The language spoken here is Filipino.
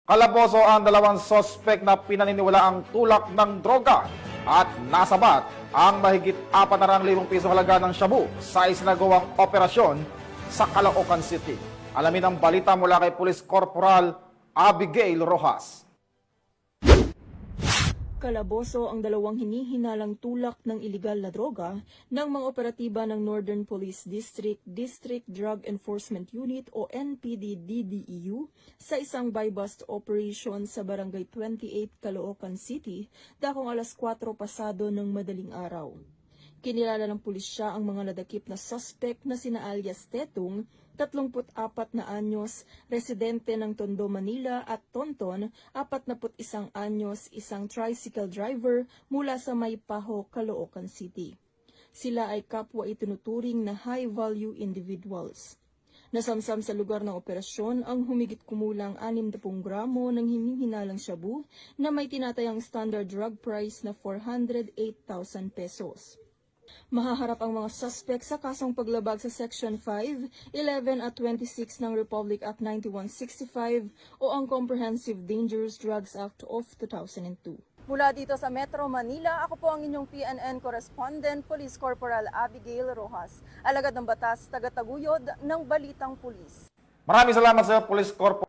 Kalaboso ang dalawang sospek na pinaniniwalaang tulak ng droga at nasabat ang mahigit 400,000 piso halaga ng shabu sa isinagawang operasyon sa Caloocan City. Alamin ang balita mula kay Police Corporal Abigail Rojas. Kalaboso ang dalawang hinihinalang tulak ng iligal na droga ng mga operatiba ng Northern Police District, District Drug Enforcement Unit o NPD-DDEU sa isang buy-bust operation sa Barangay 28, Caloocan City, dakong alas 4 pasado ng madaling araw. Kinilala ng pulisya ang mga nadakip na suspect na sina alias Tetong, 34 na anyos, residente ng Tondo, Manila at Tonton, 41 anyos, isang tricycle driver mula sa Maypaho, Caloocan City. Sila ay kapwa itinuturing na high-value individuals. Nasamsam sa lugar ng operasyon ang humigit kumulang 60 gramo ng hinihinalang shabu na may tinatayang standard drug price na 408,000 pesos. Mahaharap ang mga suspect sa kasong paglabag sa Section 5, 11 at 26 ng Republic Act 9165 o ang Comprehensive Dangerous Drugs Act of 2002. Mula dito sa Metro Manila, ako po ang inyong PNN correspondent, Police Corporal Abigail Rojas. Alagad ng batas, taga-taguyod ng Balitang Pulis. Maraming salamat sa Police Corporal